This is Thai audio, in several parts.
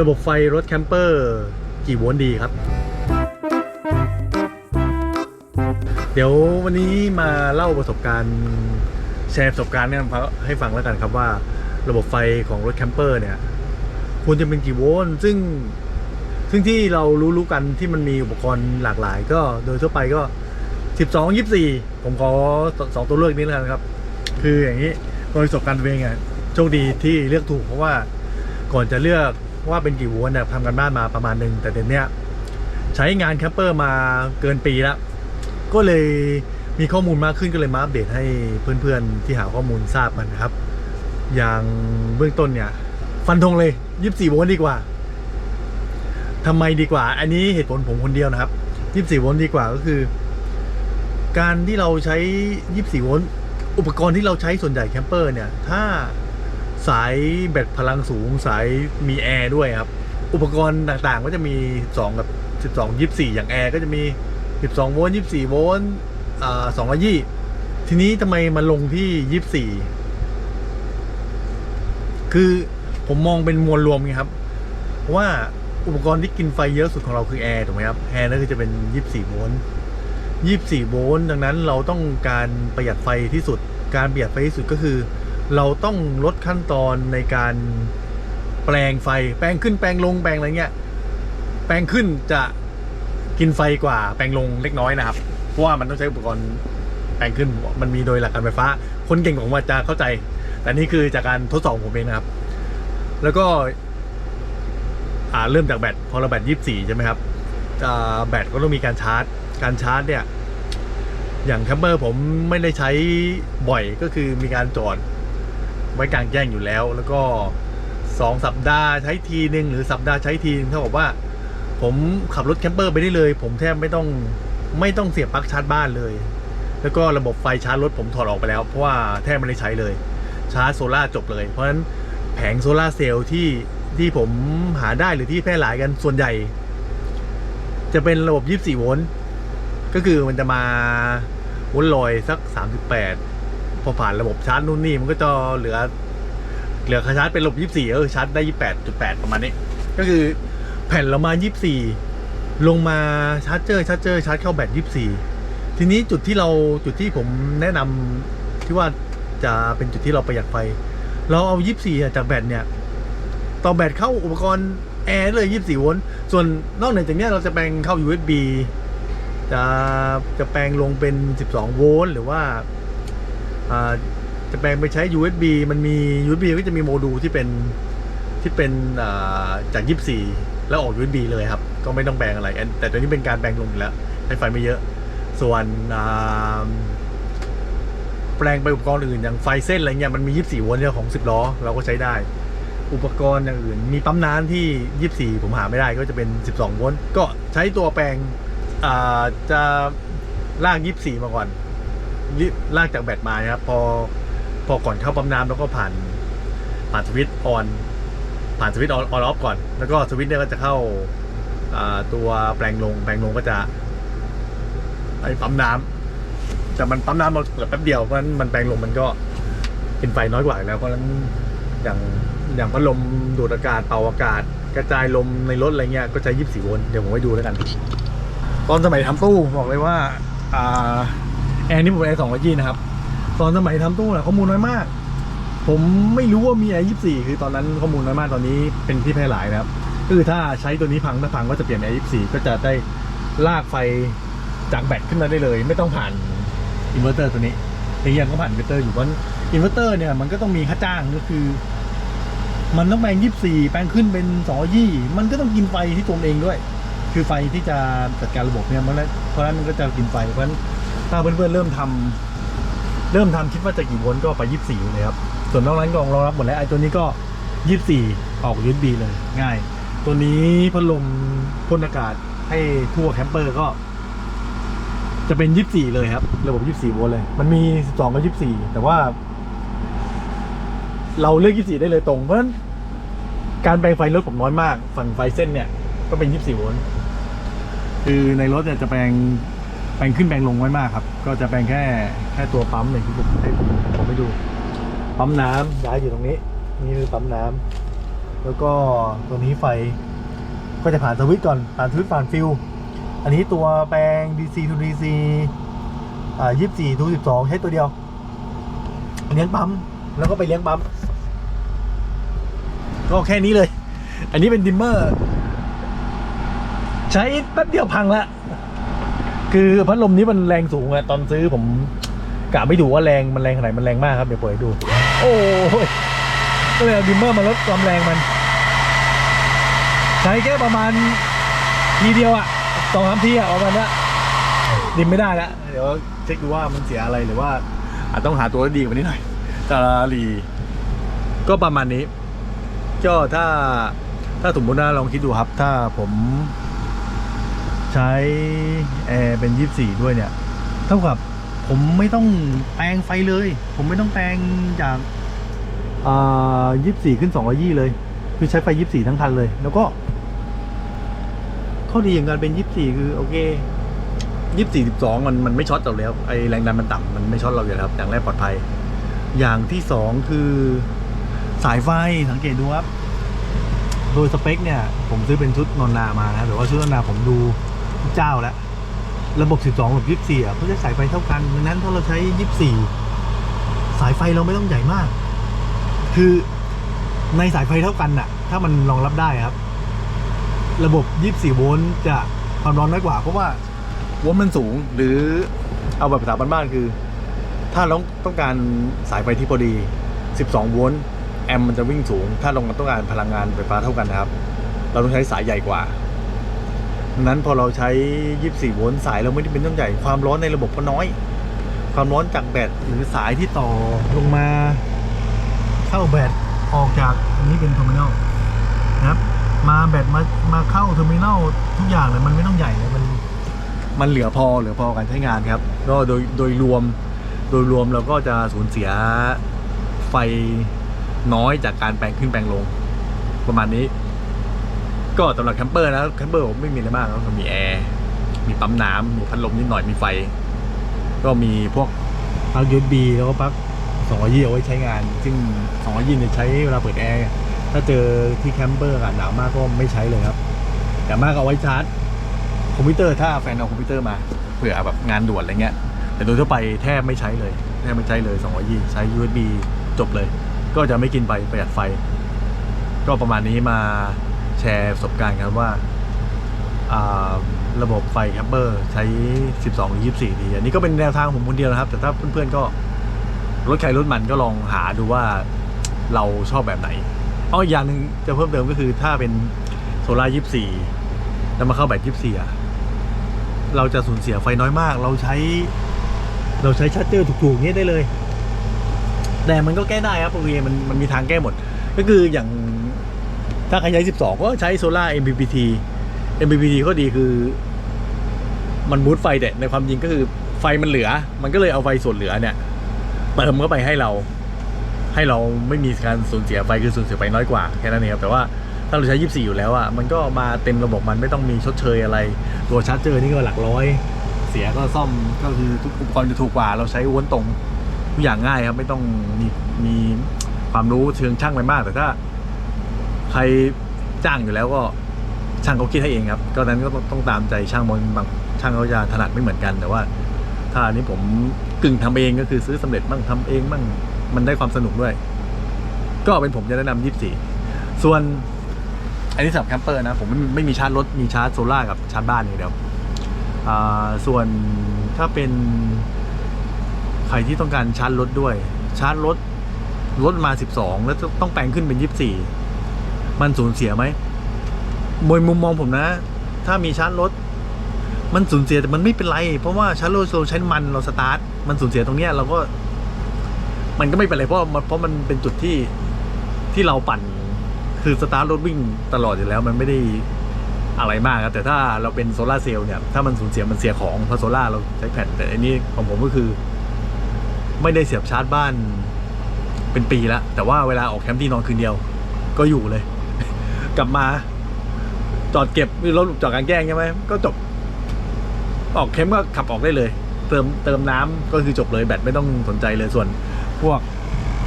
ระบบไฟรถแคมเปอร์กี่โวลต์ดีครับเดี๋ยววันนี้มาเล่าประสบการณ์แชร์ประสบการณ์ให้ฟังแล้วกันครับว่าระบบไฟของรถแคมเปอร์เนี่ยควรจะเป็นกี่โวลต์ซึ่งที่เรารู้กันที่มันมีอุปกรณ์หลากหลายก็โดยทั่วไปก็12 24ผมขอ2ตัวเลือกนี้แล้วกันครับคืออย่างนี้โดยประสบการณ์ตัวเองอ่ะโชคดีที่เลือกถูกเพราะว่าก่อนจะเลือกว่าเป็นกี่โวลต์เนี่ยทำกันบ้านมาประมาณนึงแต่เดี๋ยวนี้ใช้งานแคมเปอร์มาเกินปีแล้วก็เลยมีข้อมูลมากขึ้นก็เลยมาอัปเดตให้เพื่อนๆที่หาข้อมูลทราบกันนะครับอย่างเบื้องต้นเนี่ยฟันธงเลย24โวลต์ดีกว่าทำไมดีกว่าอันนี้เหตุผลผมคนเดียวนะครับ24โวลต์ดีกว่าก็คือการที่เราใช้24โวลต์อุปกรณ์ที่เราใช้ส่วนใหญ่แคมเปอร์เนี่ยถ้าสายแบตพลังสูงสายมีแอร์ด้วยครับอุปกรณ์ต่างๆก็จะมี12กับ12 24อย่างแอร์ก็จะมี12โวลต์24โวลต์220ทีนี้ทำไมมาลงที่24คือผมมองเป็นมวลรวมไงครับเพราะว่าอุปกรณ์ที่กินไฟเยอะสุดของเราคือแอร์ถูกไหมครับแอร์นั่นคือจะเป็น24โวลต์24โวลต์ดังนั้นเราต้องการประหยัดไฟที่สุดการประหยัดไฟที่สุดก็คือเราต้องลดขั้นตอนในการแปลงไฟแปลงขึ้นแปลงลงแปลงอะไรเงี้ยแปลงขึ้นจะกินไฟกว่าแปลงลงเล็กน้อยนะครับเพราะว่ามันต้องใช้อุปกรณ์แปลงขึ้นมันมีโดยหลักการไฟฟ้าคนเก่งของมันจะเข้าใจแต่นี่คือจากการทดสอบผมเองนะครับแล้วก็เริ่มจากแบตพอเราแบต24ใช่ไหมครับแบตก็ต้องมีการชาร์จเนี่ยอย่างแคมเปอร์ผมไม่ได้ใช้บ่อยก็คือมีการจอดไว้กลางแจ้งอยู่แล้วก็2 สัปดาห์ใช้ทีนึงหรือสัปดาห์ใช้ทีนึงเท่ากับว่าผมขับรถแคมเปอร์ไปได้เลยผมแทบไม่ต้องเสียบปลั๊กชาร์จบ้านเลยแล้วก็ระบบไฟชาร์จรถผมถอดออกไปแล้วเพราะว่าแทบไม่ได้ใช้เลยชาร์จโซล่าจบเลยเพราะฉะนั้นแผงโซล่าเซลล์ที่ผมหาได้หรือที่แพร่หลายกันส่วนใหญ่จะเป็นระบบ24โวลต์ก็คือมันจะมาโวลต์ลอยสัก38พอผ่านระบบชาร์จนู่นนี่มันก็จะเหลือค่าชาร์จเป็นระบบ24ชาร์จได้ 28.8 ประมาณนี้ก็คือแผ่นเรามา24ลงมาชาร์จเจอร์ชาร์จเข้าแบต24ทีนี้จุดที่ผมแนะนำที่ว่าจะเป็นจุดที่เราประหยัดไฟเราเอา24จากแบตเนี่ยต่อแบตเข้าอุปกรณ์แอร์เลย24โวลต์ส่วนนอกเหนือจากนี้เราจะแปลงเข้า USB จะแปลงลงเป็น12โวลต์หรือว่าจะแปลงไปใช้ USB มันมี USB ก็จะมีโมดูลที่เป็นจาก24แล้วออก USB เลยครับก็ไม่ต้องแปลงอะไรแต่ตัวนี้เป็นการแปลงลงอยู่แล้วใช้ไฟไม่เยอะส่วนแปลงไปอุปกรณ์อื่นอย่างไฟเส้นอะไรเงี้ยมันมี24โวลต์เนี่ยของ10ล้อเราก็ใช้ได้อุปกรณ์อย่างอื่นมีปั๊มน้ำที่24ผมหาไม่ได้ก็จะเป็น12โวลต์ก็ใช้ตัวแปลงจะลาก24มาก่อนลากจากแบตมาครับพอก่อนเข้าปั๊มน้ำแล้วก็ผ่านสวิตช์ออนผ่านสวิตช์ออนออฟก่อนแล้วก็สวิตช์เนี่ยก็จะเข้าตัวแปลงลงก็จะไอ้ปั๊มน้ำแต่มันปั๊มน้ำเราเปิดแป๊บเดียวเพราะฉะนั้นมันแปลงลงมันก็เป็นไฟน้อยกว่าแล้วเพราะฉะนั้นอย่างพัดลมดูดอากาศเป่าอากาศกระจายลมในรถอะไรเงี้ยก็ใช้24โวลต์เดี๋ยวผมให้ดูแล้วกันตอนสมัยทำตู้บอกเลยว่าแอร์นี่ผมแอร์220นะครับตอนสมัยทำตู้ข้อมูลน้อยมากผมไม่รู้ว่ามีแอร์24คือตอนนั้นข้อมูลน้อยมากตอนนี้เป็นที่แพร่หลายนะครับคือถ้าใช้ตัวนี้ถ้าพังก็จะเปลี่ยนแอร์24ก็จะได้ลากไฟจากแบตขึ้นมาได้เลยไม่ต้องผ่านอินเวอร์เตอร์ตัวนี้แต่ยังก็ผ่านอินเวอร์เตอร์อยู่เพราะอินเวอร์เตอร์เนี่ยมันก็ต้องมีค่าจ้างก็คือมันต้องแปลง24แปลงขึ้นเป็น220มันก็ต้องกินไฟที่ตัวเองด้วยคือไฟที่จะจัดการระบบเนี่ยเพราะฉะนั้นมันก็จะกินไฟเพราะฉะนั้นถ้าเพื่อนๆเริ่มทำคิดว่าจะกี่โวลต์ก็ไป24เลยครับส่วนนอกนั้นก็รองรับหมดแล้วไอ้ตัวนี้ก็24ออก USB เลยง่ายตัวนี้พัดลมพ่นอากาศให้ทั่วแคมเปอร์ก็จะเป็น24เลยครับระบบ24โวลต์เลยมันมี12กับ24แต่ว่าเราเลือก24ได้เลยตรงเพราะฉะนั้นการแปลงไฟรถผมน้อยมากฝั่งไฟเส้นเนี่ยก็เป็น24โวลต์คือในรถเนี่ยจะแปลงขึ้นแปลงลงไว้มากครับก็จะแปลงแค่ตัวปั๊มเนี่ยที่ผมให้ดูปั๊มน้ำย้ายอยู่ตรงนี้นี่คือปั๊มน้ำ แล้วก็ตัวนี้ไฟก็จะผ่านสวิตช์ก่อนผ่านสวิตช์ผ่านฟิวอันนี้ตัวแปลง DC to DC 24 to 12ใช้ตัวเดียวเลี้ยงปั๊มแล้วก็ไปเลี้ยงปั๊มก็แค่นี้เลย อันนี้เป็นดิมเมอร์ใช้แป๊บเดียวพังละคือพัดลมนี้มันแรงสูงอะตอนซื้อผมกะไม่ถูกว่าแรงมันแรงขนาดมันแรงมากครับเดี๋ยวเปิดให้ดูโอ้ยก็เลยเอาดิมเมอร์มาลดความแรงมันใช้แค่ประมาณทีเดียวอะ2-3 ทีอะประมาณนี้ดิมไม่ได้แล้วเดี๋ยวเช็คดูว่ามันเสียอะไรหรือว่าอาจต้องหาตัวที่ดีกว่านี้หน่อยตาลีก็ประมาณนี้ก็ถ้าสมมติว่าลองคิดดูครับถ้าผมใช้แอร์เป็น24ด้วยเนี่ยเท่ากับผมไม่ต้องแปลงไฟเลยผมไม่ต้องแปลงจาก24ขึ้น220เลยคือใช้ไฟ24ทั้งคันเลยแล้วก็ข้อดีอย่างการเป็น24คือโอเค24 12มันไม่ช็อตเราแล้วไอแรงดันมันต่ำมันไม่ช็อตเราอยู่แล้วครับอย่างแรกปลอดภัยอย่างที่2คือสายไฟสังเกตดูครับโดยสเปคเนี่ยผมซื้อเป็นชุดนอนนามานะแต่ว่าชุดนอนนาผมดูทุกเจ้าแล้วระบบ12กับ24เขาจะสายไฟเท่ากันดังนั้นถ้าเราใช้24สายไฟเราไม่ต้องใหญ่มากคือในสายไฟเท่ากันน่ะถ้ามันรองรับได้ครับระบบ24โวลต์จะความร้อนน้อยกว่าเพราะว่าโวลต์มันสูงหรือเอาแบบภาษาบ้านๆคือถ้าเราต้องการสายไฟที่พอดี12โวลต์แอมป์มันจะวิ่งสูงถ้าเราต้องการพลังงานไฟฟ้าเท่ากันนะครับเราต้องใช้สายใหญ่กว่าดังนั้นพอเราใช้24โวลต์สายเราไม่ได้เป็นต้องใหญ่ความร้อนในระบบก็น้อยความร้อนจากแบตหรือสายที่ต่อลงมาเข้าแบตออกจากอันนี้เป็นเทอร์มินอลนะครับมาแบตมาเข้าเทอร์มินอลทุกอย่างเลยมันไม่ต้องใหญ่เลยมันเหลือพอการใช้งานครับก็โดยรวมเราก็จะสูญเสียไฟน้อยจากการแปลงขึ้นแปลงลงประมาณนี้ก็สำหรับแคมเปอร์นะแคมเปอร์ผมไม่มีอะไรมากก็มีแอร์มีปั๊มน้ำมีพัดลมนิดหน่อยมีไฟก็มีพวกปลั๊ก USB แล้วก็ปลั๊ก220เอาไว้ใช้งานซึ่ง220เนี่ยใช้เวลาเปิดแอร์ถ้าเจอที่แคมเปอร์อากาศหนาวมากก็ไม่ใช้เลยครับแต่มากเอาไว้ชาร์จคอมพิวเตอร์ถ้าแฟนเอาคอมพิวเตอร์มาเผื่อแบบงานด่วนอะไรเงี้ยแต่โดยทั่วไปแทบไม่ใช้เลย220ใช้ USB จบเลยก็จะไม่กินไฟประหยัดไฟก็ประมาณนี้มาแชร์ประสบการณ์กันว่าระบบไฟแคมเปอร์ใช้12หรือ24ดีอันนี้ก็เป็นแนวทางผมคนเดียวนะครับแต่ถ้าเพื่อนๆก็รถใครรถมันก็ลองหาดูว่าเราชอบแบบไหนอีกอย่างหนึ่งจะเพิ่มเติมก็คือถ้าเป็นโซล่า24แล้วมาเข้าแบต24เราจะสูญเสียไฟน้อยมากเราใช้ชาร์จเจอร์ถูกๆนี้ได้เลยแต่มันก็แก้ได้ครับโอเคมันมีทางแก้หมดก็คืออย่างถ้าใครใช้12ก็ใช้โซล่า MPPT ก็ดีคือมันบูสต์ไฟแต่ในความจริงก็คือไฟมันเหลือมันก็เลยเอาไฟส่วนเหลือเนี่ยเติมเข้าไปให้เราไม่มีการสูญเสียไฟคือสูญเสียไฟน้อยกว่าแค่นั้นเองครับแต่ว่าถ้าเราใช้24อยู่แล้วอ่ะมันก็มาเต็มระบบมันไม่ต้องมีชดเชยอะไรตัวชาร์จเจอร์นี่ก็หลักร้อยเสียก็ซ่อมก็คือทุกอุปกรณ์จะถูกกว่าเราใช้วนตรงทุกอย่างง่ายครับไม่ต้องมีความรู้เชิงช่างไปมากแต่ถ้าใครจ้างอยู่แล้วก็ช่างเขาคิดให้เองครับก็นั้นก็ต้องตามใจช่างบางช่างเขาจะถนัดไม่เหมือนกันแต่ว่าถ้าอันนี้ผมกึ่งทำเองก็คือซื้อสำเร็จบ้างทำเองบ้างมันได้ความสนุกด้วยก็เป็นผมจะแนะนำ24ส่วนอันนี้สำหรับแคมเปอร์นะผมไม่มีชาร์จรถมีชาร์จโซล่ากับชาร์จบ้านอย่างเดียวส่วนถ้าเป็นใครที่ต้องการชาร์จรถด้วยชาร์จรถมา12แล้วต้องแปลงขึ้นเป็น24มันสูญเสียไหมมุมมองผมนะถ้ามีชาร์จรถมันสูญเสียแต่มันไม่เป็นไรเพราะว่าชาร์จรถเราใช้มันเราสตาร์ทมันสูญเสียตรงเนี้ยเราก็มันก็ไม่เป็นไรเพราะมันเป็นจุดที่เราปั่นคือสตาร์ทรถวิ่งตลอดอยู่แล้วมันไม่ได้อะไรมากครับแต่ถ้าเราเป็นโซล่าเซลล์เนี่ยถ้ามันสูญเสียมันเสียของเพราะโซล่าเราใช้แผ่นแต่อันนี้ของผมก็คือไม่ได้เสียบชาร์จบ้านเป็นปีแล้วแต่ว่าเวลาออกแคมป์ที่นอนคืนเดียวก็อยู่เลย กลับมาจอดเก็บรถจอดกลางแจ้งใช่ไหมก็จบออกแคมป์ก็ขับออกได้เลยเติมน้ำก็คือจบเลยแบตไม่ต้องสนใจเลยส่วนพวก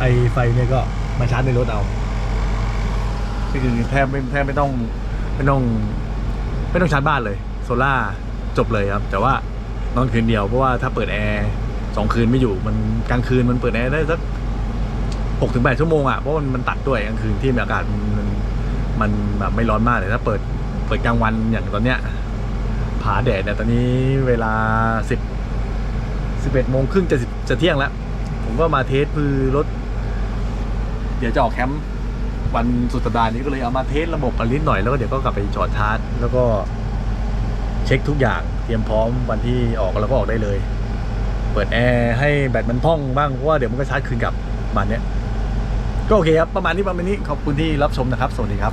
ไอไฟเนี่ยก็มาชาร์จในรถเอา ก็คือแทบไม่ต้องไม่ต้องชาร์จบ้านเลยโซล่าจบเลยครับแต่ว่านอนคืนเดียวเพราะว่าถ้าเปิดแอร์2 คืนไม่อยู่มันกลางคืนมันเปิดแอร์ได้สัก6 ถึง 8 ชั่วโมงอ่ะเพราะมันตัดด้วยกลางคืนที่อากาศมันแบบไม่ร้อนมากแต่ถ้าเปิดกลางวันอย่างตอนเนี้ยผาแดดเนี่ยตอนนี้เวลา11 โมงครึ่งจะเที่ยงแล้วผมก็มาเทสคือรถเดี๋ยวจะออกแคมป์วันสุดสัปดาห์นี้ก็เลยเอามาเทสระบบกันนิดหน่อยแล้วก็เดี๋ยวก็กลับไปจอดชาร์จแล้วก็เช็คทุกอย่างเตรียมพร้อมวันที่ออกแล้วก็ออกได้เลยเปิดแอร์ให้แบตมันพร่องบ้างเพราะว่าเดี๋ยวมันก็ชาร์จคืนกลับประมาณนี้ก็โอเคครับประมาณนี้ขอบคุณที่รับชมนะครับสวัสดีครับ